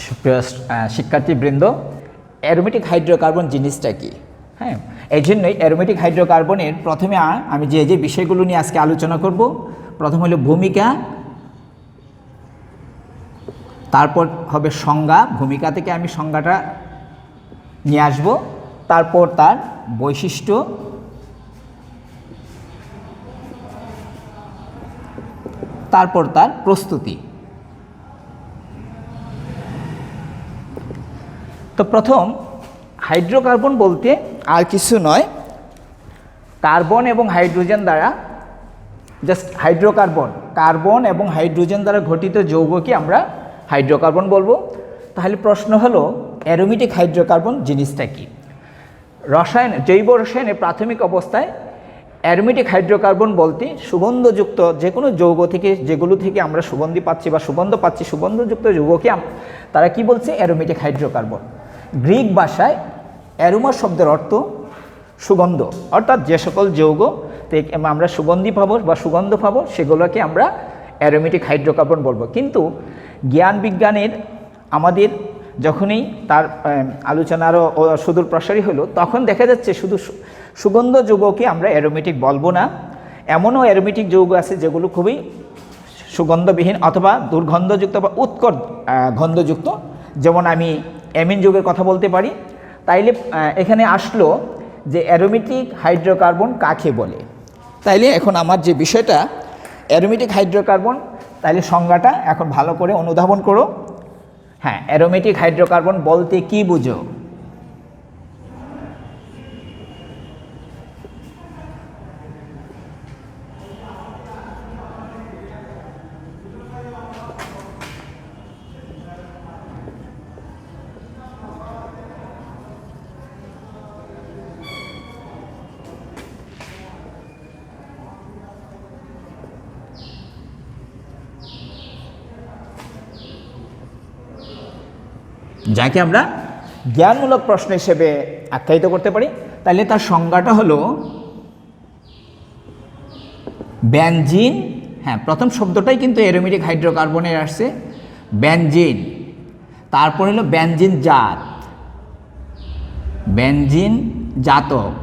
সুপ্রিয় শিক্ষার্থীবৃন্দ, aromatic hydrocarbon জিনিসটা কি? হ্যাঁ, এই জন্যই অ্যারোমেটিক হাইড্রোকার্বনের প্রথমে আমি যে বিষয়গুলো নিয়ে আজকে আলোচনা করব, প্রথম হলো ভূমিকা, তারপর হবে সংজ্ঞা, ভূমিকা থেকে আমি সংজ্ঞাটা নিয়ে আসব, তারপর তার বৈশিষ্ট্য, তারপর তার প্রস্তুতি। তো প্রথম, হাইড্রোকার্বন বলতে আর কিছু নয়, কার্বন এবং হাইড্রোজেন দ্বারা, জাস্ট হাইড্রোকার্বন, কার্বন এবং হাইড্রোজেন দ্বারা গঠিত যৌগকে আমরা হাইড্রোকার্বন বলবো। তাহলে প্রশ্ন হলো, অ্যারোমেটিক হাইড্রোকার্বন জিনিসটা কি? জৈব রসায়নের প্রাথমিক অবস্থায় অ্যারোমেটিক হাইড্রোকার্বন বলতে সুগন্ধযুক্ত যে কোনো যৌগ থেকে, যেগুলো থেকে আমরা সুগন্ধি পাচ্ছি বা সুগন্ধ পাচ্ছি, সুগন্ধযুক্ত যৌগকে তারা কি বলছে? Aromatic hydrocarbon. গ্রিক ভাষায় অ্যারোমা শব্দের অর্থ সুগন্ধ, অর্থাৎ যে সকল যৌগ থেকে আমরা সুগন্ধি পাবো বা সুগন্ধ পাবো সেগুলোকে আমরা অ্যারোমেটিক হাইড্রোকার্বন বলবো। কিন্তু জ্ঞান বিজ্ঞানের আমাদের যখনই তার আলোচনা আরও সুদূর প্রসারী হলো, তখন দেখা যাচ্ছে শুধু সুগন্ধ যৌগকে আমরা অ্যারোমেটিক বলবো না, এমনও অ্যারোমেটিক যৌগ আছে যেগুলো খুবই সুগন্ধবিহীন অথবা দুর্গন্ধযুক্ত বা উৎকট গন্ধযুক্ত, যেমন আমি অ্যামিন যৌগের কথা বলতে পারি। তাইলে এখানে আসলো যে অ্যারোমেটিক হাইড্রোকার্বন কাকে বলে। তাইলে এখন আমার যে বিষয়টা অ্যারোমেটিক হাইড্রোকার্বন, তাইলে সংজ্ঞাটা এখন ভালো করে অনুধাবন করো। হ্যাঁ, অ্যারোমেটিক হাইড্রোকার্বন বলতে কি বুঝো? যাকে আমরা জ্ঞানমূলক প্রশ্ন হিসেবে আখ্যায়িত করতে পারি। তাহলে তার সংজ্ঞাটা হলো বেনজিন। হ্যাঁ, প্রথম শব্দটাই কিন্তু অ্যারোমেটিক হাইড্রোকার্বনের আসছে, বেনজিন। তারপর হলো বেনজিন জাত, বেনজিন জাতক।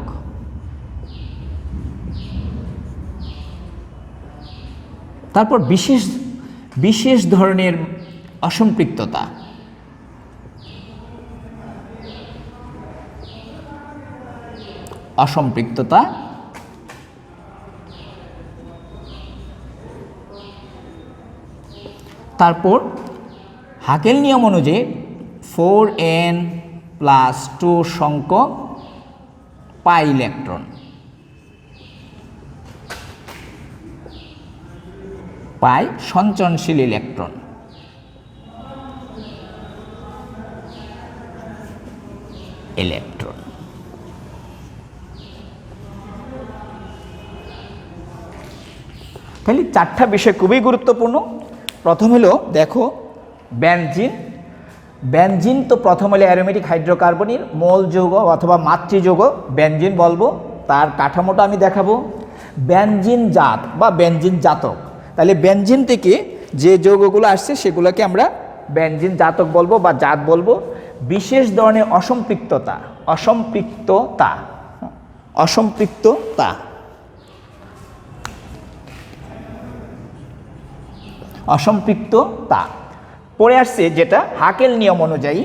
তারপর বিশেষ ধরনের অসম্পৃক্ততা, অসম্পৃক্ততা। তারপর হাকেল নিয়ম অনুযায়ী 4n+2 সংখ্যক পাই ইলেকট্রন, পাই সঞ্চরণশীল ইলেকট্রন, তাহলে চারটা বিষয় খুবই গুরুত্বপূর্ণ। প্রথম হলো দেখো বেনজিন। বেনজিন তো প্রথম হলে অ্যারোমেটিক হাইড্রোকার্বনের মূল যৌগ অথবা মাতৃযৌগ, বেনজিন বলবো। তার কাঠামোটা আমি দেখাবো। বেনজিন জাত বা বেনজিন জাতক, তাহলে বেনজিন থেকে যে যৌগগুলো আসছে সেগুলোকে আমরা বেনজিন জাতক বলবো বা জাত বলবো। বিশেষ ধরনের অসম্পৃক্ততা, অসম্পৃক্ততা, অসম্পৃক্ততা, অসম্পৃক্ততা পড়ে আসছে, যেটা হাকেল নিয়ম অনুযায়ী,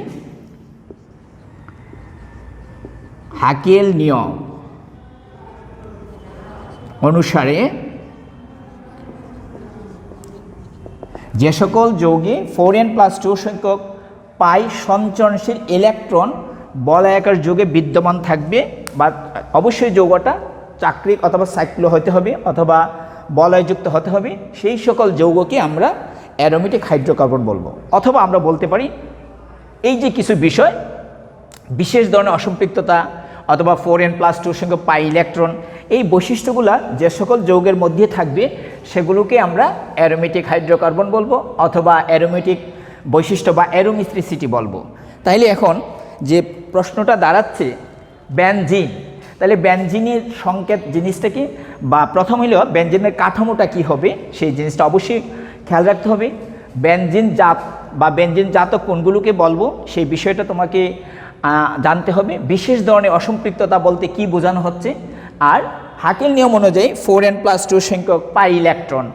হাকেল নিয়ম অনুসারে যে সকল যৌগে 4n+2 সংখ্যক পাই সঞ্চরণশীল ইলেকট্রন বলয়াকার যৌগে বিদ্যমান থাকবে, বা অবশ্যই যৌগটা চাক্রিক অথবা সাইক্লো হতে হবে অথবা বলয়যুক্ত হতে হবে, সেই সকল যৌগকে আমরা অ্যারোমেটিক হাইড্রোকার্বন বলবো। অথবা আমরা বলতে পারি এই যে কিছু বিষয়, বিশেষ ধরনের অসম্পৃক্ততা অথবা 4n+2 সংখ্যক পাই ইলেকট্রন, এই বৈশিষ্ট্যগুলা যে সকল যৌগের মধ্যে থাকবে সেগুলোকে আমরা অ্যারোমেটিক হাইড্রোকার্বন বলবো অথবা অ্যারোমেটিক বৈশিষ্ট্য বা অ্যারোমিস্ট্রিসিটি বলবো। তাইলে এখন যে প্রশ্নটা দাঁড়াচ্ছে বেনজিন, তাহলে বেনজিনের সংকেত জিনিসটা কি, বা প্রথম হলো বেনজিনের কাঠামোটা কি হবে সেই জিনিসটা অবশ্যই খেয়াল রাখতে হবে। বেনজিন জাত বা বেনজিন জাতক কোনগুলোকে বলবো সেই বিষয়টা তোমাকে জানতে হবে। বিশেষ ধরনের অসম্পৃক্ততা বলতে কি বোঝানো হচ্ছে, আর হাকেল নিয়ম অনুযায়ী 4n+2 সংখ্যক পাই ইলেকট্রন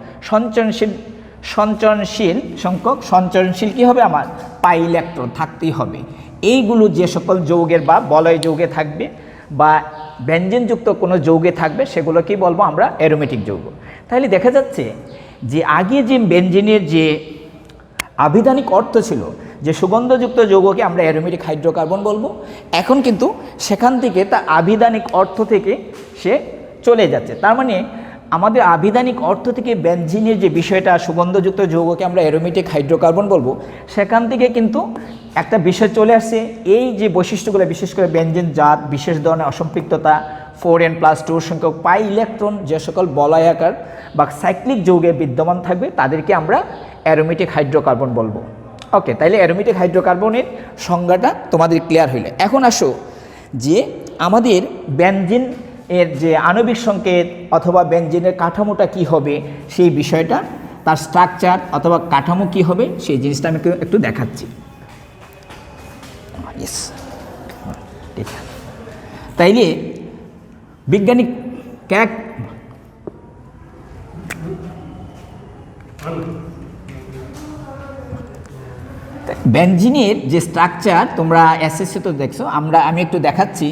সঞ্চরণশীল সংখ্যক সঞ্চরণশীল কী হবে আমার পাই ইলেকট্রন থাকতেই হবে। এইগুলো যে সকল যৌগের বা বলয় যৌগে থাকবে বা ব্যঞ্জনযুক্ত কোনো যৌগে থাকবে সেগুলোকেই বলবো আমরা অ্যারোমেটিক যৌগ। তাহলে দেখা যাচ্ছে যে আগে যে বেনজিনের যে আবিধানিক অর্থ ছিল যে সুগন্ধযুক্ত যৌগকে আমরা অ্যারোমেটিক হাইড্রোকার্বন বলবো, এখন কিন্তু সেখান থেকে তা আবিধানিক অর্থ থেকে সে চলে যাচ্ছে। তার মানে আমাদের আবিধানিক অর্থ থেকে বেনজিনের যে বিষয়টা সুগন্ধযুক্ত যৌগকে আমরা অ্যারোমেটিক হাইড্রোকার্বন বলবো, সেখান থেকে কিন্তু একটা বিষয় চলে আসছে। এই যে বৈশিষ্ট্যগুলো বিশেষ করে বেনজিন জাত, বিশেষ ধরনের অসম্পৃক্ততা, 4n+2 সংখ্যক পাই ইলেকট্রন যে সকল বলয়াকার বা সাইক্লিক যৌগে বিদ্যমান থাকবে তাদেরকে আমরা অ্যারোমেটিক হাইড্রোকার্বন বলবো। ওকে, তাইলে অ্যারোমেটিক হাইড্রোকার্বনের সংজ্ঞাটা তোমাদের ক্লিয়ার হইলে এখন আসো যে আমাদের বেনজিন এর যে আণবিক সংকেত অথবা বেনজিনের কাঠামোটা কি হবে সেই বিষয়টা, তার স্ট্রাকচার অথবা কাঠামো কি হবে সেই জিনিসটা আমি একটু দেখাচ্ছি। তাইলে বৈজ্ঞানিক ক্যাক বেনজিনের যে স্ট্রাকচার তোমরা এসএসসি তো দেখছো, আমি একটু দেখাচ্ছি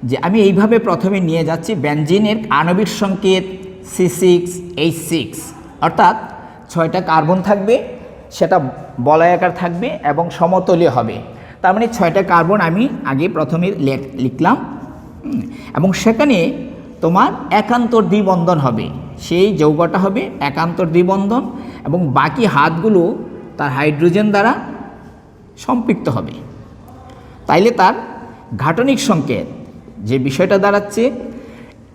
যে আমি এইভাবে প্রথমে নিয়ে যাচ্ছি। বেনজিনের আণবিক সংকেত C6H6, অর্থাৎ 6টা কার্বন থাকবে, সেটা বলয়াকার থাকবে এবং সমতলীয় হবে। তার মানে 6টা কার্বন আমি আগে প্রথমে লিখলাম এবং সেখানে তোমার একান্তর দ্বিবন্ধন হবে, সেই যৌগটা হবে একান্তর দ্বিবন্ধন এবং বাকি হাতগুলো তার হাইড্রোজেন দ্বারা সম্পৃক্ত হবে। তাইলে তার গাঠনিক সংকেত যে বিষয়টা দাঁড়াচ্ছে,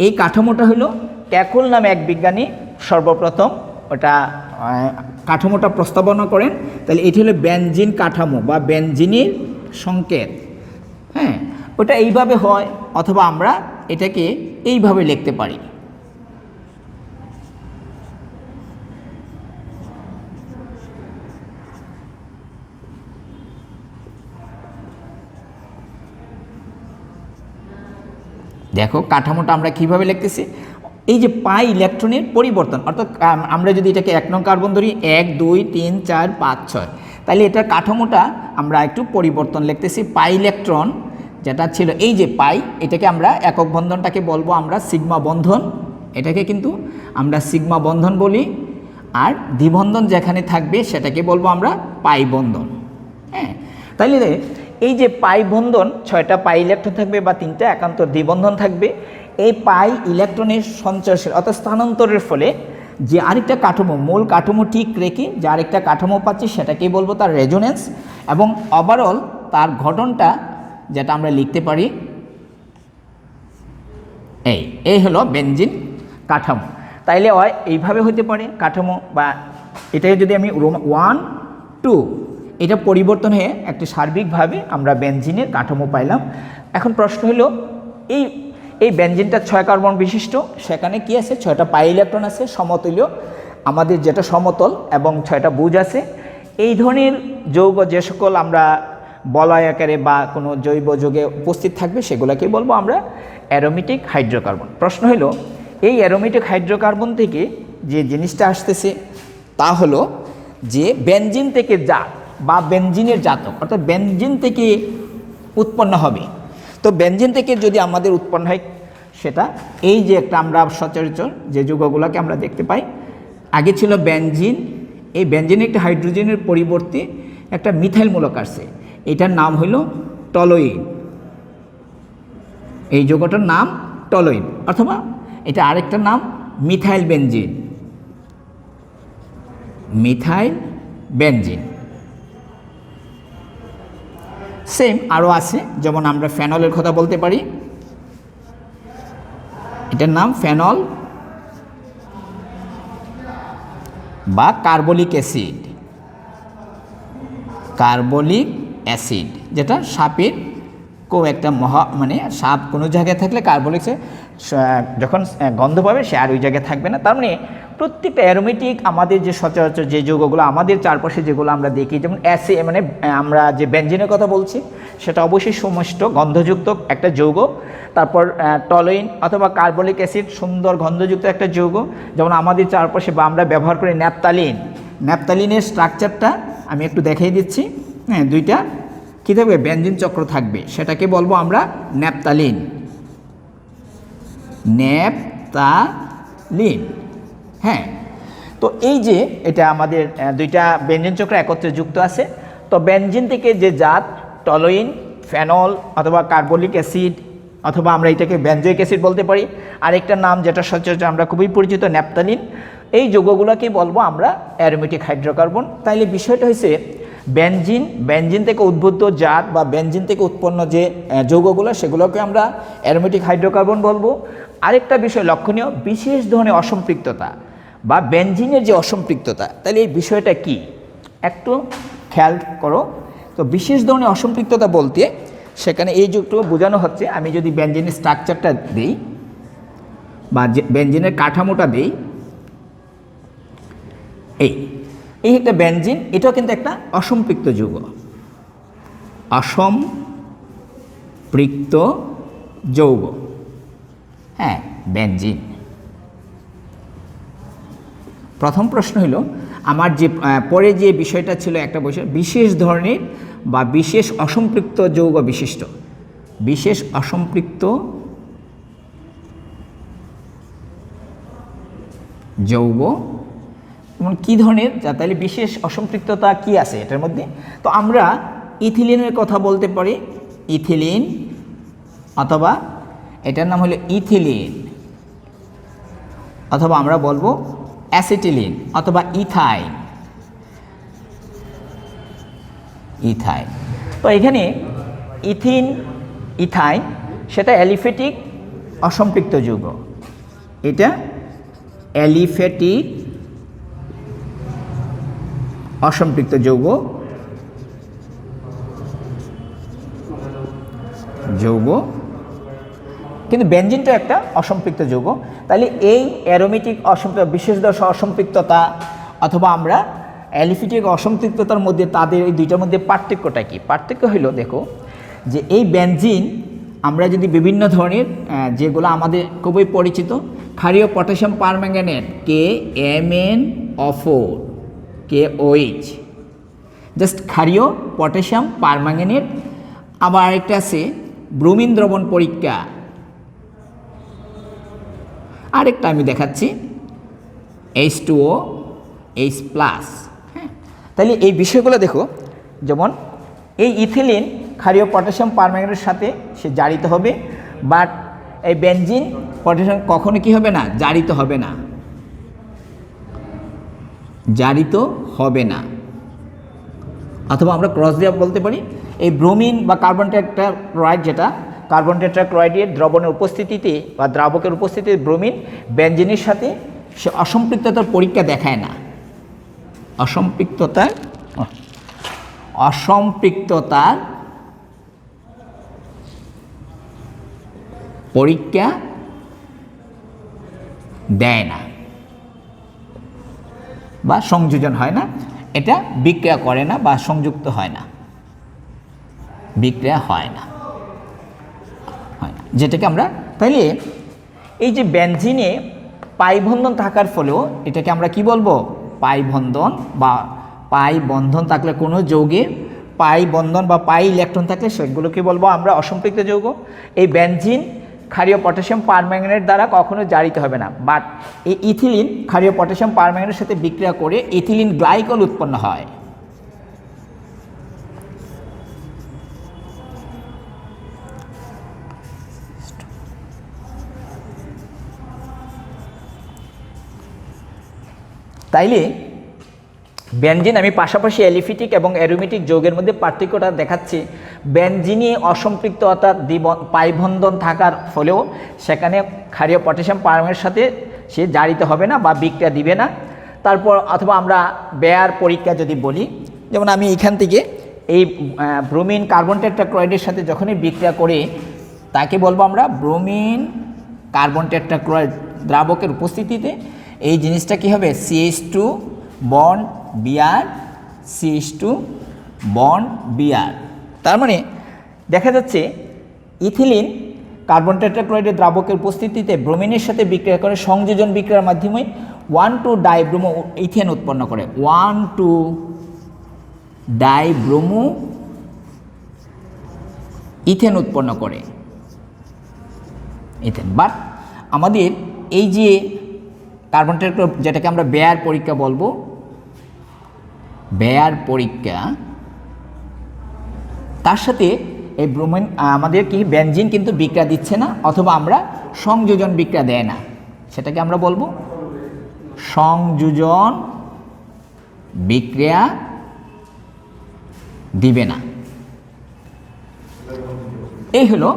এই কাঠামোটা হলো ক্যাকুল নামে এক বিজ্ঞানী সর্বপ্রথম ওটা কাঠামোটা প্রস্তাবনা করেন। তাহলে এটি হলো বেনজিন কাঠামো বা বেনজিনের সংকেত। হ্যাঁ, ওটা এইভাবে হয় অথবা আমরা এটাকে এইভাবে লিখতে পারি। দেখো কাঠামোটা আমরা কিভাবে লিখতেছি, এই যে পাই ইলেকট্রনের পরিবর্তন, অর্থাৎ আমরা যদি এটাকে 1 নং কার্বন ধরি 1 2 3 4 5 6, তাহলে এটার কাঠামোটা আমরা একটু পরিবর্তন লিখতেছি। পাই ইলেকট্রন যেটা ছিল এই যে পাই, এটাকে আমরা একক বন্ধনটাকে বলবো আমরা সিগমা বন্ধন, এটাকে কিন্তু আমরা সিগমা বন্ধন বলি। আর দ্বিবন্ধন যেখানে থাকবে সেটাকে বলবো আমরা পাই বন্ধন। হ্যাঁ, তাইলে এই যে পাই বন্ধন 6টা পাই ইলেকট্রন থাকবে বা 3টা একান্তর দ্বিবন্ধন থাকবে। এই পাই ইলেকট্রনের সঞ্চয়শীল অর্থাৎ স্থানান্তরের ফলে যে আরেকটা কাঠামো, মূল কাঠামো ঠিক রেখে যে আরেকটা কাঠামো পাচ্ছি সেটাকেই বলবো তার রেজোনেন্স, এবং ওভারঅল তার গঠনটা যেটা আমরা লিখতে পারি এই হলো বেনজিন কাঠামো। তাইলে এইভাবে হতে পারে কাঠামো, বা এটাকে যদি আমি 1 2 এটা পরিবর্তন হয়ে একটা সার্বিকভাবে আমরা বেনজিনের কাঠামো পাইলাম। এখন প্রশ্ন হলো এই বেনজিনটা 6 কার্বন বিশিষ্ট, সেখানে কি আছে 6টা পাই ইলেকট্রন আছে সমতুল্য, আমাদের যেটা সমতল, এবং 6টা বুজ আছে। এই ধরনের যৌগ যে সকল আমরা বলয় আকারে বা কোনো জৈব যৌগে উপস্থিত থাকবে সেগুলোকে বলবো আমরা অ্যারোমেটিক হাইড্রোকার্বন। প্রশ্ন হলো এই অ্যারোমেটিক হাইড্রোকার্বন থেকে যে জিনিসটা আসতেছে তা হলো যে বেনজিন থেকে জাত বা বেনজিনের জাতক, অর্থাৎ বেনজিন থেকে উৎপন্ন হবে। তো বেনজিন থেকে যদি আমাদের উৎপন্ন হয় সেটা এই যে একটা আমরা সচরাচর যে যৌগগুলোকে আমরা দেখতে পাই, আগে ছিল বেনজিন, এই বেনজিনের একটা হাইড্রোজেনের পরিবর্তে একটা মিথাইল মূলক আসছে, এটার নাম হইল টলোইড। এই যৌগটার নাম টলোইড, অথবা এটা আরেকটা নাম methyl benzene, methyl benzene. Same আরও আছে, যেমন আমরা ফেনলের কথা বলতে পারি, এটার নাম ফেনল বা কার্বলিক অ্যাসিড, কার্বলিক অ্যাসিড যেটা সাপের একটা মানে সাপ কোনো জায়গায় থাকলে কার্বলিক যখন গন্ধ পাবে সে আর ওই জায়গায় থাকবে না। তার মানে প্রত্যেকটা অ্যারোমেটিক আমাদের যে সচরাচর যে যৌগগুলো আমাদের চারপাশে যেগুলো আমরা দেখি, যেমন অ্যাসে মানে আমরা যে বেনজিনের কথা বলছি সেটা অবশ্যই সুমিষ্ট গন্ধযুক্ত একটা যৌগ। তারপর টলুইন অথবা কার্বলিক অ্যাসিড সুন্দর গন্ধযুক্ত একটা যৌগ। যেমন আমাদের চারপাশে বা আমরা ব্যবহার করি ন্যাপথালিন, ন্যাপথালিনের স্ট্রাকচারটা আমি একটু দেখিয়ে দিচ্ছি। হ্যাঁ, দুইটা কী থাকবে, বেনজিন চক্র থাকবে, সেটাকে বলবো আমরা ন্যাপথালিন, ন্যাপথালিন। হ্যাঁ, তো এই যে এটা আমাদের দুইটা বেনজিন চক্র একত্রে যুক্ত আছে। তো বেনজিন থেকে যে জাত টলুইন, ফেনল অথবা কার্বলিক অ্যাসিড অথবা আমরা এটাকে বেনজোইক অ্যাসিড বলতে পারি, আরেকটা নাম যেটা সচরাচর আমরা খুবই পরিচিত ন্যাপথালিন, এই যৌগগুলোকেই বলবো আমরা অ্যারোমেটিক হাইড্রোকার্বন। তাইলে বিষয়টা হয়েছে বেনজিন থেকে উদ্ভূত জাত বা বেনজিন থেকে উৎপন্ন যে যৌগগুলো সেগুলোকে আমরা অ্যারোমেটিক হাইড্রোকার্বন বলবো। আরেকটা বিষয় লক্ষণীয়, বিশেষ ধরনের অসম্পৃক্ততা বা বেনজিনের যে অসম্পৃক্ততা, তাহলে এই বিষয়টা কি একটু খেয়াল করো। তো বিশেষ ধরনের অসম্পৃক্ততা বলতে সেখানে এই যুগটুকু বোঝানো হচ্ছে, আমি যদি বেনজিনের স্ট্রাকচারটা দিই বা বেনজিনের কাঠামোটা দিই, এই একটা বেনজিন, এটাও কিন্তু একটা অসম্পৃক্ত যৌগ, অসম্পৃক্ত যৌগ। হ্যাঁ, বেনজিন। প্রথম প্রশ্ন হলো আমার যে পরে যে বিষয়টা ছিল একটা বিষয়, বিশেষ ধরনের বা বিশেষ অসম্পৃক্ত যৌগ বিশিষ্ট, বিশেষ অসম্পৃক্ত যৌগ যেমন কী ধরনের, তাহলে বিশেষ অসম্পৃক্ততা কি আছে এটার মধ্যে? তো আমরা ইথিলিনের কথা বলতে পারি, ইথিলিন অথবা এটার নাম হলো ইথিলিন, অথবা আমরা বলবো অ্যাসিটিলিন অথবা ইথাইন। ইথাইন, তো এখানে ইথাইন সেটা অ্যালিফেটিক অসম্পৃক্ত যৌগ, এটা অ্যালিফেটিক অসম্পৃক্ত যৌগ, কিন্তু বেনজিনটা একটা অসম্পৃক্ত যৌগ। তাহলে এই অ্যারোমেটিক বিশেষ দশা অসম্পৃক্ততা অথবা আমরা অ্যালিফেটিক অসম্পৃক্ততার মধ্যে তাদের এই দুইটার মধ্যে পার্থক্যটা কি? পার্থক্য হলো, দেখো যে এই বেনজিন আমরা যদি বিভিন্ন ধরনের যেগুলো আমাদের খুবই পরিচিত, ক্ষারীয় potassium permanganate KMnO4 KOH, just ক্ষারীয় পটাশিয়াম পারম্যাঙ্গানেট। আবার আরেকটা আছে ব্রোমিন দ্রবণ পরীক্ষা, আরেকটা আমি দেখাচ্ছি H2OH+। হ্যাঁ, তাহলে এই বিষয়গুলো দেখো, যেমন এই ইথিলিন ক্ষারীয় পটাশিয়াম পারম্যাঙ্গানেটের সাথে সে জারিত হবে, বাট এই বেনজিন পটাশিয়াম কখনো কি হবে না, জারিত হবে না, জারিত হবে না। অথবা আমরা ক্রস দিয়ে বলতে পারি এই ব্রোমিন বা কার্বন টেট্রাক্লোরাইড, যেটা কার্বন টেট্রাক্লোরাইডের দ্রবণের উপস্থিতিতে বা দ্রাবকের উপস্থিতিতে ব্রোমিন বেনজিনের সাথে সে অসম্পৃক্ততার পরীক্ষা দেখায় না, অসম্পৃক্ততার পরীক্ষা দেয় না বা সংযোজন হয় না, এটা বিক্রিয়া করে না বা সংযুক্ত হয় না, বিক্রিয়া হয় না, যেটাকে আমরা, তাইলে এই যে বেনজিনে পাই বন্ধন থাকার ফলেও এটাকে আমরা কি বলবো, পাই বন্ধন, বা পাই বন্ধন থাকলে কোনো যৌগে পাই বন্ধন বা পাই ইলেকট্রন থাকলে সেগুলোকে বলবো আমরা অসম্পৃক্ত যৌগ। এই বেনজিন ক্ষারীয় পটাশিয়াম পারম্যাঙ্গানেট দ্বারা কখনো জারিত হবে না, বাট এই ইথিলিন ক্ষারীয় পটাশিয়াম পারম্যাঙ্গানেটের সাথে বিক্রিয়া করে ইথিলিন গ্লাইকল উৎপন্ন হয়। তাইলে বেনজিন আমি পাশাপাশি অ্যালিফেটিক এবং অ্যারোমেটিক যৌগের মধ্যে পার্থক্যটা দেখাচ্ছি। বেনজিনে অসম্পৃক্ত অর্থাৎ পাইবন্ধন থাকার ফলেও সেখানে ক্ষারীয় পটাশিয়াম পারম্যাঙ্গানেটের সাথে সে জারিত হবে না বা বিক্রিয়া দিবে না। তারপর অথবা আমরা বেয়ার পরীক্ষা যদি বলি, যেমন আমি এখান থেকে এই ব্রোমিন কার্বন টেট্রাক্লোরাইডের সাথে যখনই বিক্রিয়া করে তাকে বলবো আমরা ব্রোমিন কার্বন টেট্রাক্লোরাইড দ্রাবকের উপস্থিতিতে এই জিনিসটা কি হবে CH2 bond Br CH2 bond Br। তার মানে দেখা যাচ্ছে ইথিলিন কার্বন টেট্রাক্লোরাইডের দ্রাবকের উপস্থিতিতে ব্রোমিনের সাথে বিক্রিয়া করে সংযোজন বিক্রিয়ার মাধ্যমে 1,2-ডাইব্রোমো ইথেন উৎপন্ন করে, 1,2-ডাইব্রোমো ইথেন উৎপন্ন করে ইথেন। বাট আমাদের এই যে কার্বন টেট্রাক্লোরাইড যেটাকে আমরা বেয়ার পরীক্ষা বলবো, বেয়ার পরীক্ষা, তার সাথে এই ব্রোমিন আমাদের কি বেনজিন কিন্তু বিক্রিয়া দিচ্ছে না, অথবা আমরা সংযোজন বিক্রিয়া দেয় না, সেটাকে আমরা বলবো সংযোজন বিক্রিয়া দিবে না। এই হলো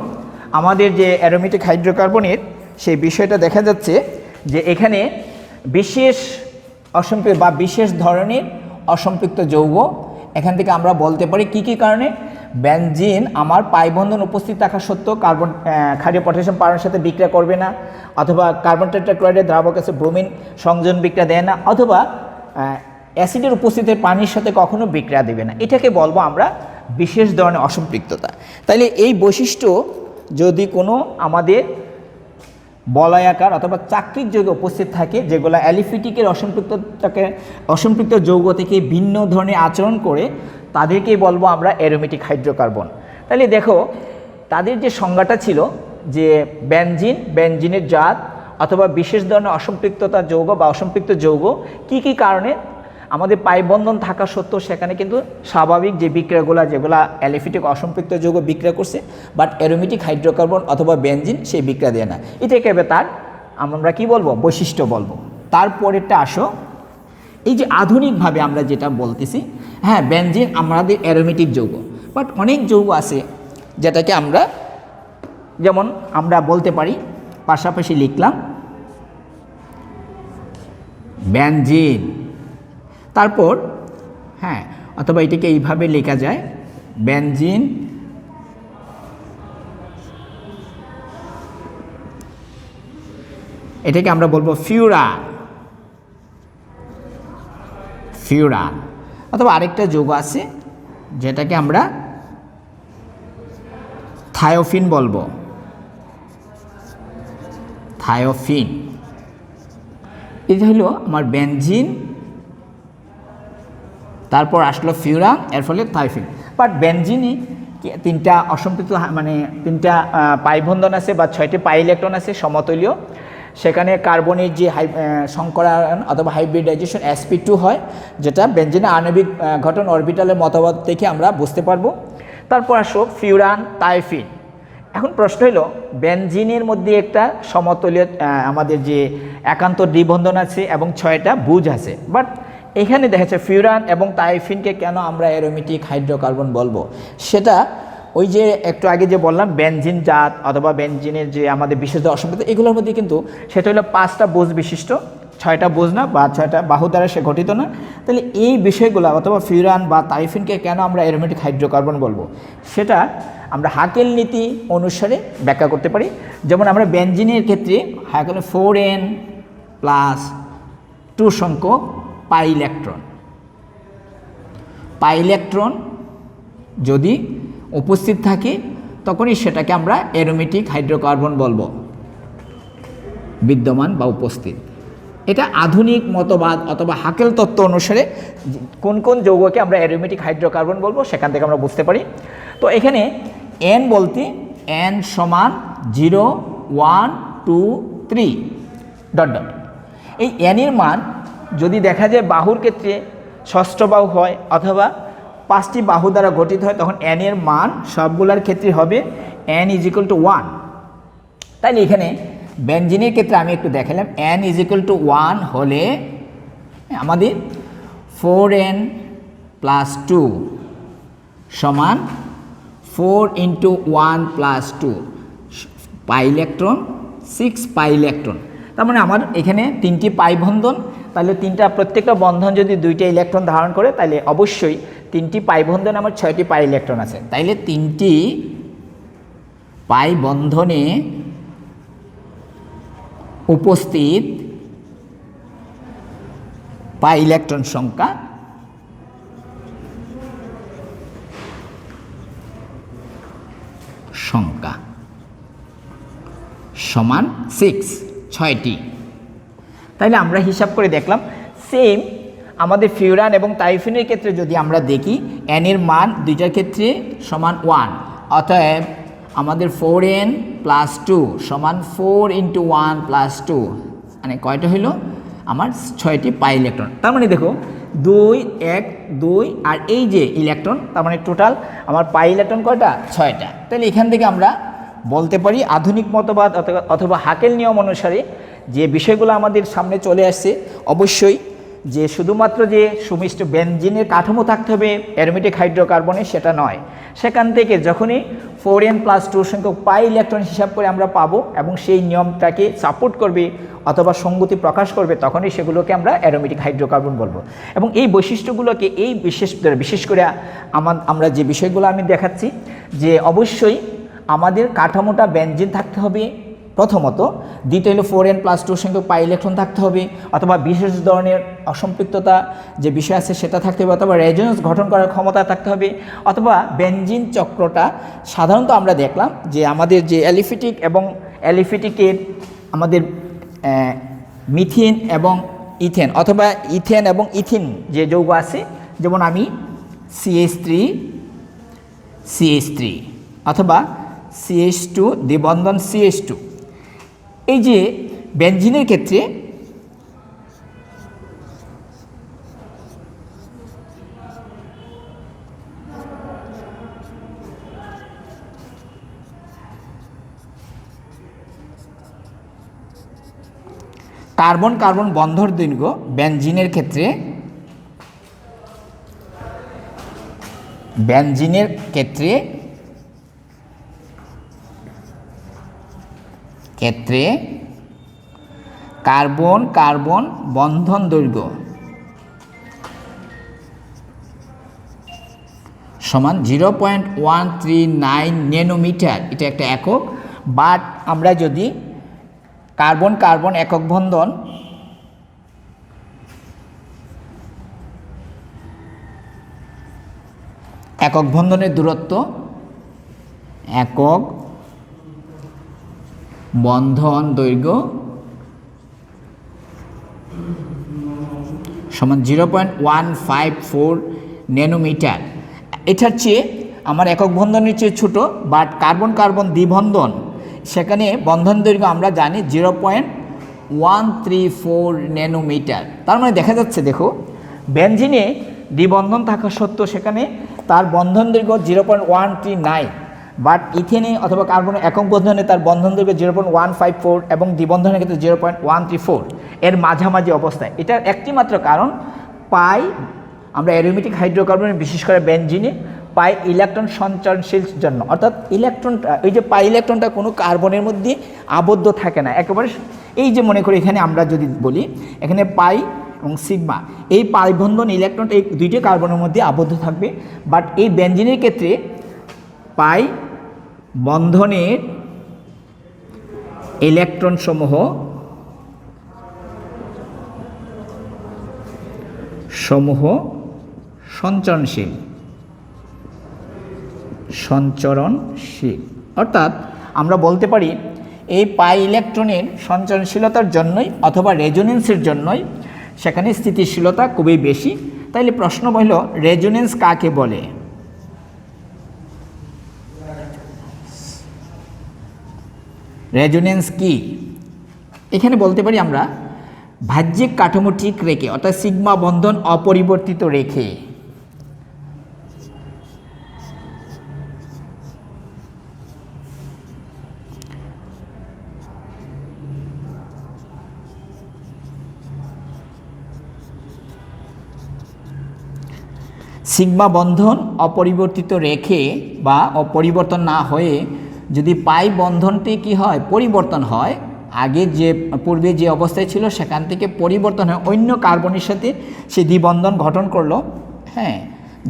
আমাদের যে অ্যারোমেটিক হাইড্রোকার্বনের সেই বিষয়টা। দেখা যাচ্ছে যে এখানে বিশেষ অসম্পৃক্ত বা বিশেষ ধরনের অসম্পৃক্ত যৌগ, এখান থেকে আমরা বলতে পারি কি কি কারণে বেনজিন আমার পাই বন্ধন উপস্থিত থাকা সত্ত্বেও কার্বন ক্ষারীয় পটাশিয়াম পারমাণুর সাথে বিক্রিয়া করবে না, অথবা কার্বন টেট্রাক্লোরাইডের দ্রাবক আছে ব্রোমিন সংযোজন বিক্রিয়া দেয় না, অথবা অ্যাসিডের উপস্থিতিতে পানির সাথে কখনো বিক্রিয়া দেবে না। এটাকে বলবো আমরা বিশেষ ধরনের অসম্পৃক্ততা। তাইলে এই বৈশিষ্ট্য যদি কোনো আমাদের বলয়াকার অথবা চাকরির যৌগে উপস্থিত থাকে, যেগুলো অ্যালিফিটিকের অসম্পৃক্ত যৌগ থেকে ভিন্ন ধরনের আচরণ করে, তাদেরকেই বলবো আমরা অ্যারোমেটিক হাইড্রোকার্বন। তাহলে দেখো তাদের যে সংজ্ঞাটা ছিল যে বেনজিনের জাত অথবা বিশেষ ধরনের অসম্পৃক্ততা যৌগ বা অসম্পৃক্ত যৌগ কি কি কারণে আমাদের পাই বন্ধন থাকা সত্ত্বেও সেখানে কিন্তু স্বাভাবিক যে বিক্রিয়াগুলো যেগুলো অ্যালিফিটিক অসম্পৃক্ত যৌগ বিক্রিয়া করছে, বাট অ্যারোমেটিক হাইড্রোকার্বন অথবা বেনজিন সেই বিক্রিয়া দেয় না। এটাকে তার আমরা কি বলবো বৈশিষ্ট্য বলবো। তারপরেরটা আসো, এই যে আধুনিকভাবে আমরা যেটা বলতেছি, হ্যাঁ বেনজিন আমাদের অ্যারোমেটিক যৌগ, বাট অনেক যৌগ আছে যেটাকে আমরা যেমন আমরা বলতে পারি, পাশাপাশি লিখলাম বেনজিন, তারপর হ্যাঁ অথবা এটাকে এইভাবে লেখা যায় বেনজিন এটাকে আমরা বলবো ফিউরান, অথবা আরেকটা যৌগ আছে যেটাকে আমরা থায়োফিন বলবো, থায়োফিন। এটা হলো আমার বেনজিন, তারপর আসলো ফিউরান, এর ফলে থায়োফিন। বাট বেনজিনে তিনটা অসম্পৃক্ত মানে তিনটা পাই বন্ধন আছে বা 6টি পাই ইলেকট্রন আছে সমতুল্য, সেখানে কার্বনের যে সংকরায়ন অথবা হাইব্রিডাইজেশন sp2 হয়, যেটা বেনজিনের আণবিক গঠন অরবিটালের মতবাদ থেকে আমরা বুঝতে পারবো। তারপর আসো ফিউরান, থায়োফিন। এখন প্রশ্ন হলো বেনজিনের মধ্যে একটা সমতুল্য আমাদের যে একান্ত দ্বিবন্ধন আছে এবং 6টা বুজ আছে, বাট এখানে দেখা যাচ্ছে ফিউরান এবং থায়োফিনকে কেন আমরা অ্যারোমেটিক হাইড্রোকার্বন বলবো, সেটা ওই যে একটু আগে যে বললাম বেনজিন জাত অথবা বেনজিনের যে আমাদের বিশেষ অসম্পৃক্ত, এগুলোর মধ্যে কিন্তু সেটা হলো 5টা বুজ বিশিষ্ট, 6টা বুজ না বা 6টা বাহু দ্বারা সে গঠিত না। তাহলে এই বিষয়গুলো অথবা ফিউরান বা থায়োফিনকে কেন আমরা অ্যারোমেটিক হাইড্রোকার্বন বলবো, সেটা আমরা হাকেল নীতি অনুসারে ব্যাখ্যা করতে পারি। যেমন আমরা বেনজিনের ক্ষেত্রে হাকেল 4n+2 সংখ্যক পাই ইলেকট্রন যদি উপস্থিত থাকে তখনই সেটাকে আমরা অ্যারোমেটিক হাইড্রোকার্বন বলবো, বিদ্যমান বা উপস্থিত। এটা আধুনিক মতবাদ অথবা হাকেল তত্ত্ব অনুসারে কোন কোন যৌগকে আমরা অ্যারোমেটিক হাইড্রোকার্বন বলবো সেখান থেকে আমরা বুঝতে পারি। তো এখানে n বলতে n সমান 0, 1, 2, 3 ... এই n এর মান যদি দেখা যায় বাহুর ক্ষেত্রে ষষ্ঠ বাহু হয় অথবা 5টি বাহু দ্বারা গঠিত হয়, তখন n এর মান সবগুলোর ক্ষেত্রে হবে n = 1। তাইলে এখানে বেনজিনের ক্ষেত্রে আমি একটু দেখালাম n = 1 হলে আমাদের 4n+2 সমান 4 × 1 + 2 পাই ইলেকট্রন, 6 পাই ইলেকট্রন। তার মানে আমার এখানে 3টি পাই বন্ধন, তাহলে প্রত্যেকটা বন্ধন যদি 2টা ইলেকট্রন ধারণ করে, তাহলে অবশ্যই 3টি পাই বন্ধন আমার 6টি পাই ইলেকট্রন আছে। তাইলে 3টি পাই বন্ধনে উপস্থিত পাই ইলেকট্রন সংখ্যা সমান 6টি। তাইলে আমরা হিসাব করে দেখলাম সেম আমাদের ফিউরান এবং টাইফিনের ক্ষেত্রে যদি আমরা দেখি n এর মান দুইটার ক্ষেত্রে সমান 1, অতএব আমাদের 4n + 2 সমান 4 × 1 + 2, মানে কয়টা হইল আমার 6টি পাই ইলেকট্রন। তার মানে দেখো 2 1 2 আর এই যে ইলেকট্রন, তার মানে টোটাল আমার পাই ইলেকট্রন কয়টা? 6টা। তাহলে এখান থেকে আমরা বলতে পারি আধুনিক মতবাদ অথবা হাকেল নিয়ম অনুসারে যে বিষয়গুলো আমাদের সামনে চলে আসছে, অবশ্যই যে শুধুমাত্র যে সুমিষ্ট বেনজিনের কাঠামো থাকতে হবে অ্যারোমেটিক হাইড্রোকার্বনে সেটা নয়। সেখান থেকে যখনই 4n + 2 সংখ্যক পাই ইলেকট্রন হিসাব করে আমরা পাবো এবং সেই নিয়মটাকে সাপোর্ট করবে অথবা সঙ্গতি প্রকাশ করবে, তখনই সেগুলোকে আমরা অ্যারোমেটিক হাইড্রোকার্বন বলবো। এবং এই বৈশিষ্ট্যগুলোকে এই বিশেষ করে আমরা যে বিষয়গুলো আমি দেখাচ্ছি, যে অবশ্যই আমাদের কাঠামোটা বেনজিন থাকতে হবে প্রথমত, দ্বিতীয় হলো 4n + 2 সংখ্যক পাই ইলেকট্রন থাকতে হবে, অথবা বিশেষ ধরনের অসম্পৃক্ততা যে বিষয় আছে সেটা থাকতে হবে, অথবা রেজোনেন্স গঠন করার ক্ষমতা থাকতে হবে, অথবা বেনজিন চক্রটা সাধারণত আমরা দেখলাম যে আমাদের যে অ্যালিফিটিক এবং অ্যালিফিটিকের আমাদের মিথেন এবং ইথেন, অথবা ইথেন এবং ইথিন যে যৌগ আছে, যেমন আমি CH3 অথবা CH2 দ্বিবন্ধন CH2, এই যে বেনজিনের ক্ষেত্রে কার্বন কার্বন বন্ধন দৈর্ঘ্য বেনজিনের ক্ষেত্রে কার্বন কার্বন বন্ধন দৈর্ঘ্য সমান 0.139 ন্যানোমিটার, এটা একটা একক। বাট আমরা যদি কার্বন কার্বন একক বন্ধনের দূরত্ব, একক বন্ধন দৈর্ঘ্য সমান 0.154 ন্যানোমিটার, এটার চেয়ে আমার একক বন্ধনের চেয়ে ছোট। বাট কার্বন কার্বন দ্বিবন্ধন, সেখানে বন্ধন দৈর্ঘ্য আমরা জানি 0.134 ন্যানোমিটার। তার মানে দেখা যাচ্ছে, দেখো বেনজিনে দ্বিবন্ধন থাকা সত্ত্বেও সেখানে তার বন্ধন দৈর্ঘ্য 0.139, বাট ইথেনে অথবা কার্বনের একক বন্ধনে তার বন্ধন দৈর্ঘ্য 0.154 এবং দ্বিবন্ধনের ক্ষেত্রে 0.134, এর মাঝামাঝি অবস্থায়। এটার একটি মাত্র কারণ পাই, আমরা অ্যারোমেটিক হাইড্রোকার্বনের বিশেষ করে বেনজিনে পাই ইলেকট্রন সঞ্চরণশীল জন্য, অর্থাৎ ইলেকট্রনটা, এই যে পাই ইলেকট্রনটা কোনো কার্বনের মধ্যে আবদ্ধ থাকে না একেবারে। এই যে মনে করি এখানে আমরা যদি বলি এখানে পাই এবং সিগমা, এই পাই বন্ধন ইলেকট্রনটা এই দুইটি কার্বনের মধ্যে আবদ্ধ থাকবে। বাট এই বেনজিনের ক্ষেত্রে পাই বন্ধনের ইলেকট্রন সমূহ সঞ্চরণশীল, অর্থাৎ আমরা বলতে পারি এই পাই ইলেকট্রনের সঞ্চরণশীলতার জন্যই অথবা রেজোনেন্সের জন্যই সেখানে স্থিতিশীলতা খুবই বেশি। তাইলে প্রশ্ন হইল রেজোনেন্স কাকে বলে? রেজোনেন্স কি? এখানে বলতে পারি আমরা বাহ্যিক কাঠামো ঠিক রেখে, অর্থাৎ সিগমা বন্ধন অপরিবর্তিত রেখে সিগমা বন্ধন অপরিবর্তিত রেখে বা অপরিবর্তন না হয়ে যদি পাই বন্ধনটি কি হয়, পরিবর্তন হয়, আগে যে পূর্বে যে অবস্থায় ছিল সেখান থেকে পরিবর্তন হয় অন্য কার্বনের সাথে সে দ্বিবন্ধন গঠন করলো। হ্যাঁ,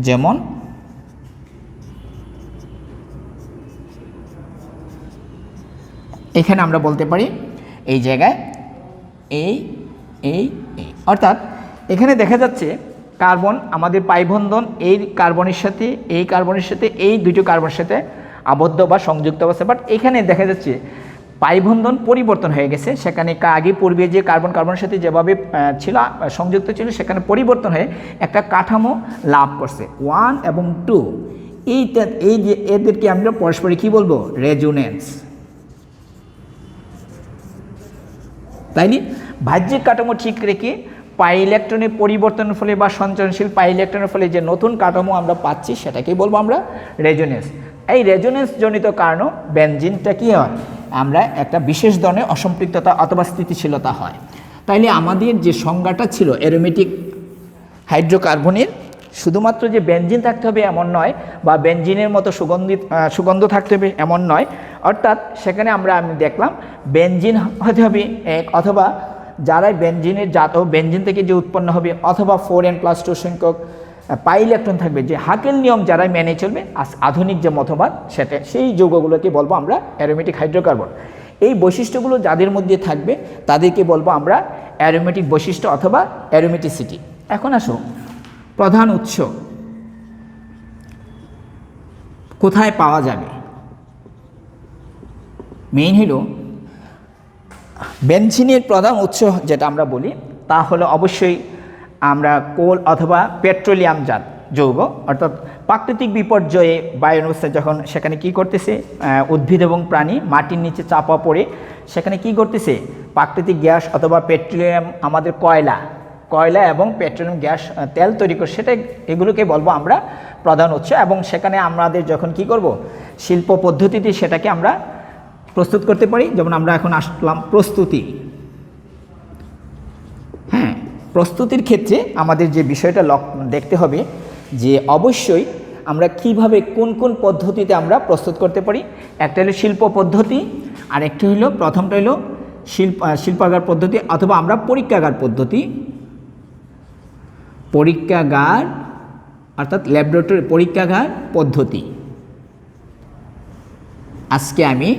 যেমন এখানে আমরা বলতে পারি এই জায়গায় এই অর্থাৎ এখানে দেখা যাচ্ছে কার্বন আমাদের পাই বন্ধন এই কার্বনের সাথে এই দুটো কার্বনের সাথে আবদ্ধ বা সংযুক্ত অবস্থা, বাট এখানে দেখা যাচ্ছে পাই বন্ধন পরিবর্তন হয়ে গেছে। সেখানে আগে পূর্বে যে কার্বন কার্বনের সাথে যেভাবে ছিল সংযুক্ত ছিল, সেখানে পরিবর্তন হয়ে একটা কাঠামো লাভ করছে 1 এবং 2। এই যে এদেরকে আমরা পরস্পরে কি বলবো, রেজোনেন্স। তাইলে বাহ্যিক কাঠামো ঠিক রেখে পাই ইলেকট্রনের পরিবর্তনের ফলে বা সঞ্চরণশীল পাই ইলেকট্রনের ফলে যে নতুন কাঠামো আমরা পাচ্ছি সেটাকেই বলবো আমরা রেজোনেন্স। এই রেজোনেন্স জনিত কারণে বেনজিনটা কী হয়, আমরা একটা বিশেষ ধরনের অসম্পৃক্ততা অথবা স্থিতিশীলতা হয়। তাইলে আমাদের যে সংজ্ঞাটা ছিল অ্যারোমেটিক হাইড্রোকার্বনের, শুধুমাত্র যে বেনজিন থাকতে হবে এমন নয়, বা বেনজিনের মতো সুগন্ধ থাকতে হবে এমন নয়। অর্থাৎ সেখানে আমি দেখলাম বেনজিন হতে হবে এক, অথবা যারাই বেনজিনের জাত বেনজিন থেকে যে উৎপন্ন হবে, অথবা 4n+2 সংখ্যক পাই ইলেকট্রন থাকবে, যে হাকেল নিয়ম যারাই মেনে চলবে আধুনিক যে মতবাদ সেটা, সেই যৌগগুলোকে বলবো আমরা অ্যারোমেটিক হাইড্রোকার্বন। এই বৈশিষ্ট্যগুলো যাদের মধ্যে থাকবে তাদেরকে বলবো আমরা অ্যারোমেটিক বৈশিষ্ট্য অথবা অ্যারোমেটিসিটি। এখন আসো প্রধান উৎস কোথায় পাওয়া যাবে। মেইন হলো বেনজিনের প্রধান উৎস যেটা আমরা বলি তা হলো অবশ্যই আমরা কোল অথবা পেট্রোলিয়াম জাত যৌগ। অর্থাৎ প্রাকৃতিক বিপর্যয়ে বায়ুস্থা যখন সেখানে কি করতেছে, উদ্ভিদ এবং প্রাণী মাটির নিচে চাপা পড়ে সেখানে কি করতেছে, প্রাকৃতিক গ্যাস অথবা পেট্রোলিয়াম, আমাদের কয়লা এবং পেট্রোলিয়াম গ্যাস তেল তৈরি করে, এগুলোকে বলবো আমরা প্রধান উৎস। এবং সেখানে আমাদের যখন কি করব, শিল্প পদ্ধতিতে সেটাকে আমরা প্রস্তুত করতে পারি। যেমন আমরা এখন আসলাম প্রস্তুতি। হ্যাঁ, প্রস্তুতির ক্ষেত্রে আমাদের যে বিষয়টা দেখতে হবে যে অবশ্যই আমরা কিভাবে কোন কোন পদ্ধতিতে আমরা প্রস্তুত করতে পারি। একটা হলো শিল্প পদ্ধতি, আর একটা হলো প্রথমটা হলো শিল্পাগার পদ্ধতি, অথবা আমরা পরীক্ষাগার পদ্ধতি। পরীক্ষাগার অর্থাৎ ল্যাবরেটরি পরীক্ষাগার পদ্ধতি। আজকে আমি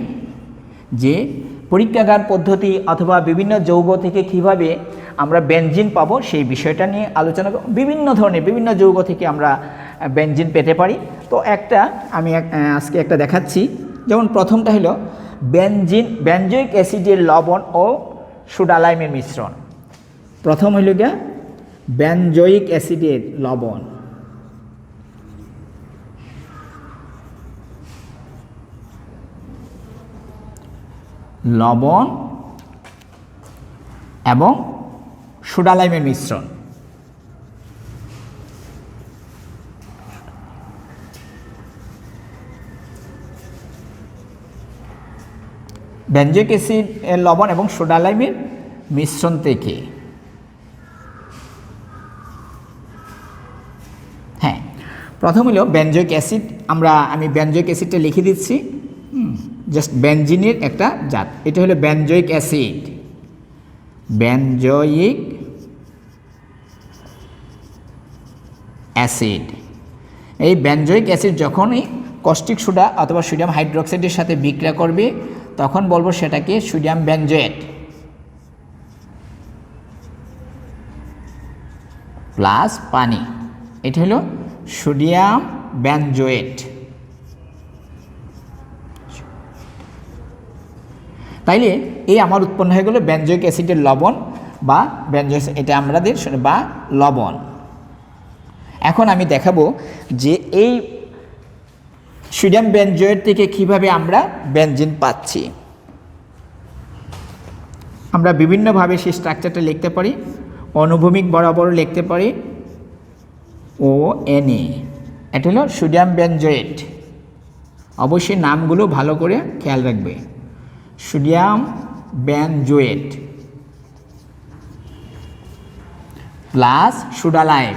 যে পরীক্ষাগার পদ্ধতি অথবা বিভিন্ন যৌগ থেকে কিভাবে আমরা বেনজিন পাবো সেই বিষয়টা নিয়ে আলোচনা করব। বিভিন্ন ধরনের বিভিন্ন যৌগ থেকে আমরা বেনজিন পেতে পারি। তো আমি আজকে একটা দেখাচ্ছি। যেমন প্রথমটা হলো বেনজোইক অ্যাসিডের লবণ ও সুডালাইমের মিশ্রণ। প্রথম হইল গিয়া বেনজোইক অ্যাসিডের লবণ, এবং সুডালাইমের মিশ্রণ। বেনজোইক অ্যাসিড এর লবণ এবং সোডালাইমের মিশ্রণ থেকে, হ্যাঁ, প্রথম হলো বেনজোইক অ্যাসিড। আমি বেনজোইক অ্যাসিডটা লিখে দিচ্ছি, জাস্ট বেনজিনের একটা জাত। এটা হলো বেনজোইক অ্যাসিড। বেনজোইক অ্যাসিড, এই বেনজোইক অ্যাসিড যখনই কস্টিক সোডা অথবা সোডিয়াম হাইড্রোক্সাইডের সাথে বিক্রিয়া করবে তখন বলবো সেটাকে সোডিয়াম বেনজোয়েট প্লাস পানি। এটা হলো সোডিয়াম বেনজোয়েট। তাইলে এই আমার উৎপন্ন হয়ে গেল বেনজোইক অ্যাসিডের লবণ বা বেনজোইক, এটা আমাদের বা লবণ। এখন আমি দেখাবো যে এই সোডিয়াম বেনজোয়েট থেকে কিভাবে আমরা বেনজিন পাচ্ছি। আমরা বিভিন্নভাবে সেই স্ট্রাকচারটা লিখতে পারি। অনুভূমিক বরাবর লিখতে পারি ONA। এটা হলো সোডিয়াম বেনজোয়েট। অবশ্যই নামগুলো ভালো করে খেয়াল রাখবে। Sodium benzoate plus soda lime.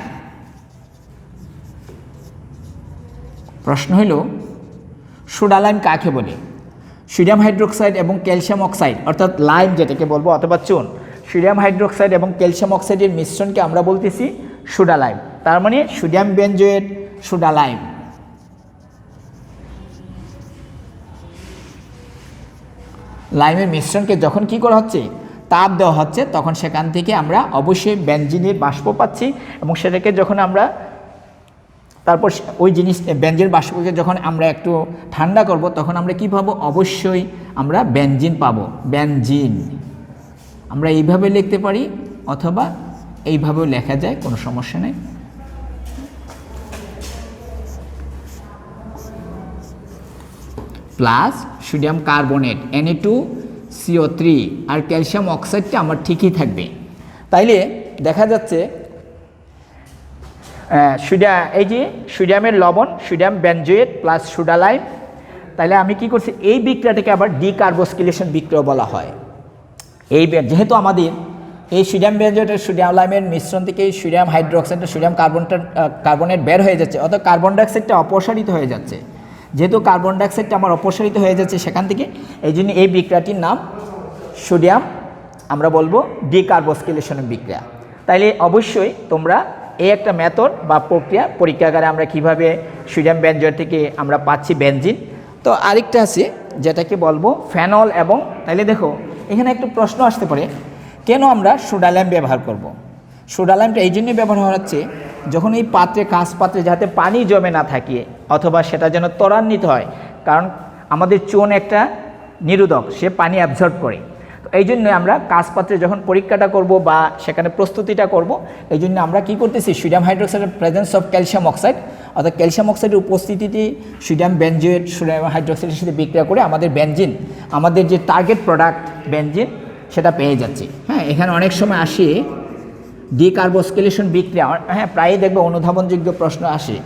প্রশ্ন হলো সুডালাইম কাকে বলে? সোডিয়াম হাইড্রোক্সাইড এবং ক্যালসিয়াম অক্সাইড অর্থাৎ লাইম যেটাকে বলবো অথবা চুন, সোডিয়াম হাইড্রোক্সাইড এবং ক্যালসিয়াম অক্সাইডের মিশ্রণকে আমরা বলতেছি সুডালাইম। তার মানে সোডিয়াম বেনজোয়েট সুডালাইম। লাইমের মিশ্রণকে যখন কি করা হচ্ছে, তাপ দেওয়া হচ্ছে তখন সেখান থেকে আমরা অবশ্যই বেনজিনের বাষ্প পাচ্ছি এবং সেটাকে যখন আমরা তারপর ওই জিনিস বেনজিনের বাষ্পকে যখন আমরা একটু ঠান্ডা করব তখন আমরা কী পাবো, অবশ্যই আমরা বেনজিন পাবো। বেনজিন আমরা এইভাবে লিখতে পারি অথবা এইভাবেও লেখা যায়, কোনো সমস্যা নেই। প্লাস সোডিয়াম কার্বনেট Na2CO3 আর ক্যালসিয়াম অক্সাইডটা আমার ঠিকই থাকবে। তাইলে দেখা যাচ্ছে এই যে সোডিয়ামের লবণ, sodium benzoate plus soda lime, তাহলে আমি কি করছি, এই বিক্রিয়াটাকে আবার ডিকার্বক্সিলেশন বিক্রিয়া বলা হয়। যেহেতু আমাদের এই সোডিয়াম বেনজোয়েটের সোডিয়াম লাইমের মিশ্রণ থেকে সোডিয়াম হাইড্রোক্সাইড সোডিয়াম কার্বনেট বের হয়ে যাচ্ছে, অর্থাৎ কার্বন ডাইঅক্সাইডটা অপসারিত হয়ে যাচ্ছে। যেহেতু কার্বন ডাইঅক্সাইডটা আমার অপসারিত হয়ে যাচ্ছে সেখান থেকে, এই জন্য এই বিক্রিয়াটির নাম সোডিয়াম আমরা বলবো ডিকার্বক্সিলেশনের বিক্রিয়া। তাইলে অবশ্যই তোমরা এই একটা মেথড বা প্রক্রিয়া পরীক্ষাগারে আমরা কিভাবে সোডিয়াম বেনজোয়েট থেকে আমরা পাচ্ছি বেনজিন। তো আরেকটা আছে যেটাকে বলবো ফেনল এবং, তাইলে দেখো এখানে একটু প্রশ্ন আসতে পারে, কেন আমরা সোডা লাইম ব্যবহার করব। সোডা লাইমটা এই জন্যই ব্যবহার হচ্ছে যখন এই পাত্রে, কাঁচ পাত্রে যাতে পানি জমে না থাকে অথবা সেটা যেন ত্বরান্বিত হয়, কারণ আমাদের চুন একটা নিরোধক, সে পানি অ্যাবজর্ব করে। তো এই জন্য আমরা কাঁচ পাত্রে যখন পরীক্ষাটা করব বা সেখানে প্রস্তুতিটা করব, এই জন্য আমরা কী করতেছি, সোডিয়াম হাইড্রোক্সাইডের প্রেজেন্স অফ ক্যালসিয়াম অক্সাইড, অর্থাৎ ক্যালসিয়াম অক্সাইডের উপস্থিতিতে সোডিয়াম বেনজোয়েট সোডিয়াম হাইড্রোক্সাইডের সাথে বিক্রিয়া করে আমাদের বেনজিন, আমাদের যে টার্গেট প্রোডাক্ট বেনজিন সেটা পেয়ে যাচ্ছে। হ্যাঁ, এখানে অনেক সময় আসে ডিকার্বক্সিলেশন বিক্রিয়া, হ্যাঁ প্রায়ই দেখবে অনুধাবনযোগ্য প্রশ্ন আসে,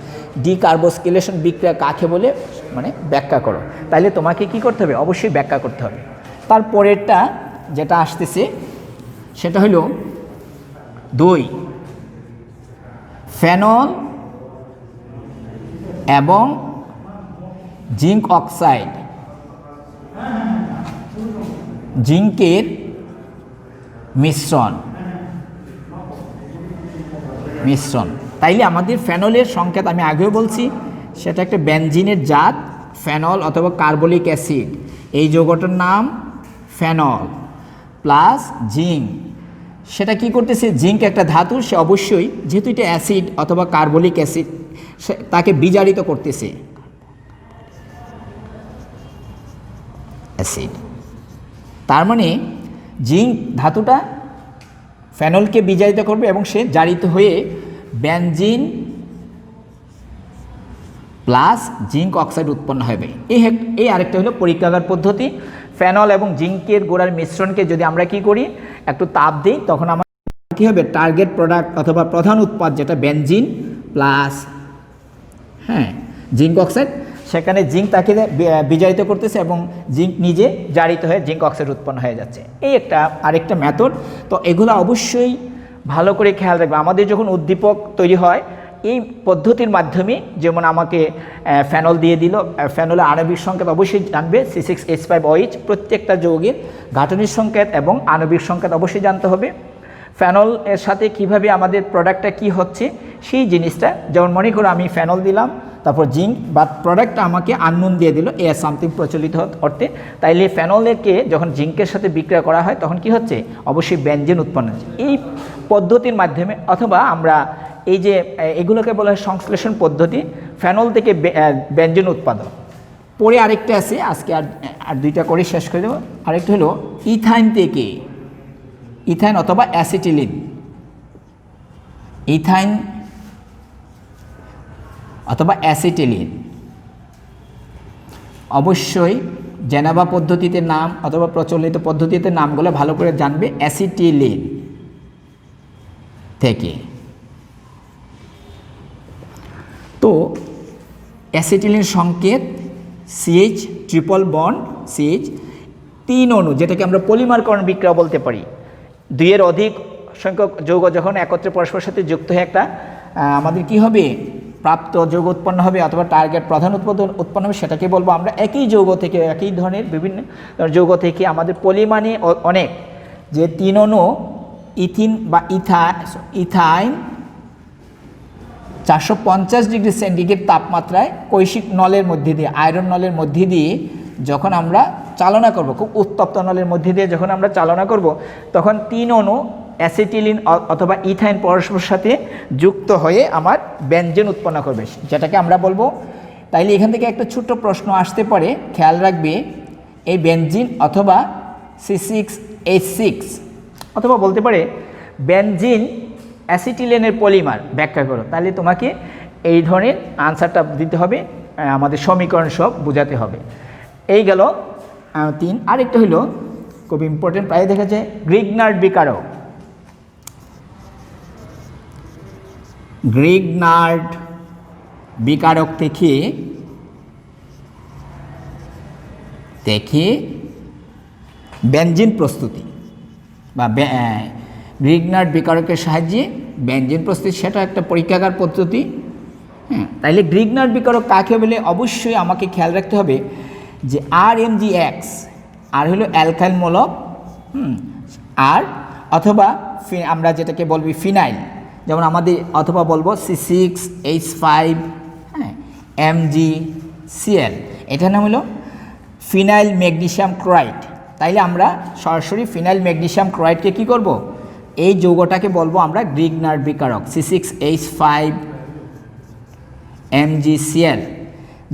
ডিকার্বক্সিলেশন বিক্রিয়া কাকে বলে, মানে ব্যাখ্যা করো। তাইলে তোমাকে কি করতে হবে, অবশ্যই ব্যাখ্যা করতে হবে। তারপরেরটা যেটা আসতেছে সেটা হলো 2 ফেনল এবং জিঙ্ক অক্সাইড, জিঙ্কের মিশ্রণ। তাইলে আমাদের ফেনলের সংকেত আমি আগেও বলছি, সেটা একটা বেনজিনের জাত, ফেনল অথবা কার্বলিক অ্যাসিড, এই যৌগটার নাম ফেনল প্লাস জিঙ্ক। সেটা কি করতেছে, জিঙ্ক একটা ধাতু, সে অবশ্যই যেহেতু এটা অ্যাসিড অথবা কার্বলিক অ্যাসিড, তাকে বিজারিত করতেছে অ্যাসিড। তার মানে জিঙ্ক ধাতুটা ফেনলকে বিজারিত করবে এবং সে জারিত হয়ে বেনজিন প্লাস জিঙ্ক অক্সাইড উৎপন্ন হবে। এই আরেকটা হলো পরীক্ষাগার পদ্ধতি। ফেনল এবং জিঙ্কের গোড়ার মিশ্রণকে যদি আমরা কি করি, একটু তাপ দিই, তখন আমার কী হবে, টার্গেট প্রোডাক্ট অথবা প্রধান উৎপাদ যেটা বেনজিন প্লাস জিঙ্ক অক্সাইড, সেখানে জিঙ্ক তাকে বিজারিত করতেছে এবং জিঙ্ক নিজে জারিত হয়ে জিঙ্ক অক্সাইড উৎপন্ন হয়ে যাচ্ছে। এই আরেকটা মেথড। তো এগুলো অবশ্যই ভালো করে খেয়াল রাখবে। আমাদের যখন উদ্দীপক তৈরি হয় এই পদ্ধতির মাধ্যমে, যেমন আমাকে ফেনল দিয়ে দিল, ফেনলের আণবিক সংকেত অবশ্যই জানবে C6H5OH, প্রত্যেকটা যৌগের গাঠনিক সংকেত এবং আণবিক সংকেত অবশ্যই জানতে হবে। ফেনল এর সাথে কিভাবে আমাদের প্রোডাক্টটা কি হচ্ছে সেই জিনিসটা, যেমন মনে করো আমি ফেনল দিলাম, তারপর জিঙ্ক বা প্রোডাক্টটা আমাকে আননোন দিয়ে দিল এ সামথিং প্রচলিত অর্থে, তাইলে ফেনলকে যখন জিঙ্কের সাথে বিক্রিয়া করা হয় তখন কি হচ্ছে, অবশ্যই বেনজিন উৎপন্ন হচ্ছে। এই পদ্ধতির মাধ্যমে, অথবা আমরা এই যে এগুলোকে বলা হয় সংশ্লেষণ পদ্ধতি, ফেনল থেকে বেনজিন উৎপাদন। পরে আরেকটা আছে, আজকে আর 2টা করে শেষ করে দেবো। আরেকটা হলো ইথাইন থেকে, ইথাইন অথবা অ্যাসিটিলিন, ইথাইন অথবা অ্যাসিটিলিন। অবশ্যই জেনেভা পদ্ধতিতে নাম অথবা প্রচলিত পদ্ধতিতে নামগুলো ভালো করে জানবে, অ্যাসিটিলিন থেকে। তো অ্যাসিটিলিন সংকেত CH ট্রিপল বন্ড CH, 3 অণু, যেটাকে আমরা পলিমারকরণ বিক্রিয়া বলতে পারি। 2 এর অধিক সংখ্যক যৌগ যখন একত্রে পরস্পরের সাথে যুক্ত হয়ে একটা আমাদের কি হবে, প্রাপ্ত যৌগ উৎপন্ন হবে অথবা টার্গেট প্রধান উৎপন্ন হবে, সেটাকে বলবো আমরা একই যৌগ থেকে, একই ধরনের বিভিন্ন যৌগ থেকে আমাদের পলিমানে অনেক, যে 3 অণু ইথিন বা ইথাইন 450 ডিগ্রি সেন্টিগ্রেড তাপমাত্রায় কৈশিক নলের মধ্যে দিয়ে, আয়রন নলের মধ্যে দিয়ে যখন আমরা চালনা করব, খুব উত্তপ্ত নলের মধ্যে দিয়ে যখন আমরা চালনা করব তখন 3 অণু অ্যাসিটিলিন অথবা ইথাইন পরস্পরের সাথে যুক্ত হয়ে আমার বেনজিন উৎপন্ন করবে, যেটাকে আমরা বলবো। তাইলে এখান থেকে একটা ছোট্ট প্রশ্ন আসতে পারে, খেয়াল রাখবে এই বেনজিন অথবা C6H6, অথবা বলতে পারে বেনজিন অ্যাসিটিলিনের পলিমার ব্যাখ্যা করো। তাহলে তোমাকে এই ধরনের আনসারটা দিতে হবে, আমাদের সমীকরণ সব বোঝাতে হবে। এই গেল 3। আরেকটা হলো খুব ইম্পর্টেন্ট, প্রায় দেখা যায় গ্রিগনার্ড বিকারক। গ্রিগনার্ড বিকারক থেকে বেনজিন প্রস্তুতি বা গ্রিগনার্ড বিকারকের সাহায্যে বেনজিন প্রস্তুতি, সেটা একটা পরীক্ষাগার পদ্ধতি। হ্যাঁ, তাইলে গ্রিগনার্ড বিকারক কাকে বলে অবশ্যই আমাকে খেয়াল রাখতে হবে যে RMgX, আর হলো অ্যালকাইল মূলক, আর অথবা আমরা যেটাকে বলবি ফিনাইল, যেমন আমাদের, অথবা বলবো C6H5, হ্যাঁ, MgCl, এটার নাম হলো ফিনাইল ম্যাগনেসিয়াম ক্লোরাইড। তাইলে আমরা সরাসরি ফিনাইল ম্যাগনেসিয়াম ক্লোরাইডকে কী করব, এই যৌগটাকে বলবো আমরা গ্রিগনার্ড বিকারক C6H5 MgCl।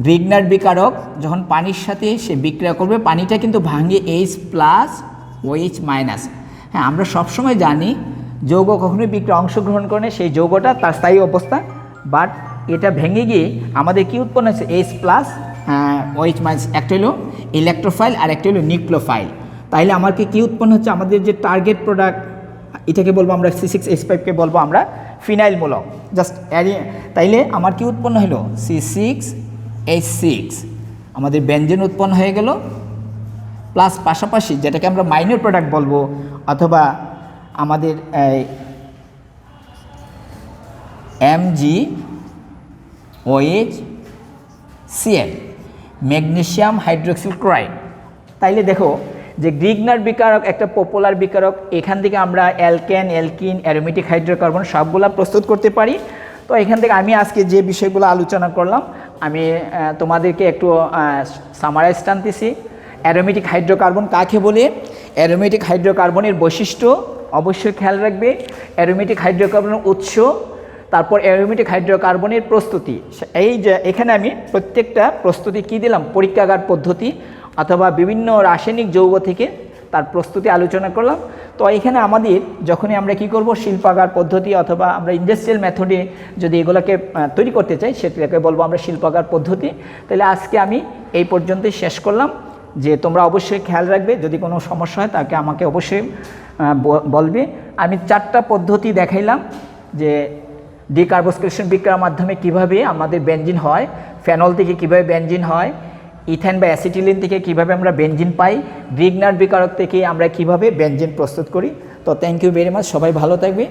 গ্রিগনার্ড বিকারক যখন পানির সাথে সে বিক্রিয়া করবে, পানিটা কিন্তু ভাঙে H+ OH-। হ্যাঁ, আমরা সবসময় জানি যৌগ কখনোই বিক্রিয়া অংশগ্রহণ করে না, সেই যৌগটা তার স্থায়ী অবস্থা, বাট এটা ভেঙে গিয়ে আমাদের কি উৎপন্ন হচ্ছে H+ OH-। একটা হলো ইলেকট্রোফাইল আর একটা হলো নিউক্লিওফাইল। তাইলে আমাকে কি উৎপন্ন হচ্ছে, আমাদের যে টার্গেট প্রোডাক্ট, এটাকে বলবো আমরা C6H5কে বলবো আমরা ফিনাইল মূলক, জাস্ট তাইলে আমার কি উৎপন্ন হলো C6H6, আমাদের বেনজিন উৎপন্ন হয়ে গেল, প্লাস পাশাপাশি যেটাকে আমরা মাইনর প্রোডাক্ট বলবো, অথবা আমাদের MgOH-Cl, ম্যাগনেসিয়াম হাইড্রোক্সিল ক্লোরাইড। তাইলে দেখো যে গ্রিগনার্ড বিকারক একটা পপুলার বিকারক, এখান থেকে আমরা অ্যালকেন, অ্যালকিন, অ্যারোমেটিক হাইড্রোকার্বন সবগুলা প্রস্তুত করতে পারি। তো এখান থেকে আমি আজকে যে বিষয়গুলো আলোচনা করলাম, আমি তোমাদেরকে একটু সামারাইজ টানতেছি। অ্যারোমেটিক হাইড্রোকার্বন কাকে বলে, অ্যারোমেটিক হাইড্রোকার্বনের বৈশিষ্ট্য অবশ্যই খেয়াল রাখবে, অ্যারোমেটিক হাইড্রোকার্বনের উৎস, তারপর অ্যারোমেটিক হাইড্রোকার্বনের প্রস্তুতি। এই যে এখানে আমি প্রত্যেকটা প্রস্তুতি কী দিলাম, পরীক্ষাগার পদ্ধতি অথবা বিভিন্ন রাসায়নিক যৌগ থেকে তার প্রস্তুতি আলোচনা করলাম। তো এখানে আমাদের যখনই আমরা কি করব, শিল্পাগার পদ্ধতি অথবা আমরা ইন্ডাস্ট্রিয়াল মেথডে যদি এগুলোকে তৈরি করতে চাই, সেটাকে বলবো আমরা শিল্পাগার পদ্ধতি। তাহলে আজকে আমি এই পর্যন্তই শেষ করলাম, যে তোমরা অবশ্যই খেয়াল রাখবে, যদি কোনো সমস্যা হয় তাকে আমাকে অবশ্যই বলবে। আমি 4টা পদ্ধতি দেখাইলাম, যে ডিকার্বক্সিলেশন বিক্রিয়ার মাধ্যমে কিভাবে আমাদের বেনজিন হয়, ফেনল থেকে কিভাবে বেনজিন হয়, ইথেন বা অ্যাসিটিলিন থেকে কিভাবে আমরা বেনজিন পাই, গ্রিগনার্ড বিকারক থেকে আমরা কিভাবে বেনজিন প্রস্তুত করি। তো থ্যাংক ইউ ভেরি মাচ, সবাই ভালো থাকবে।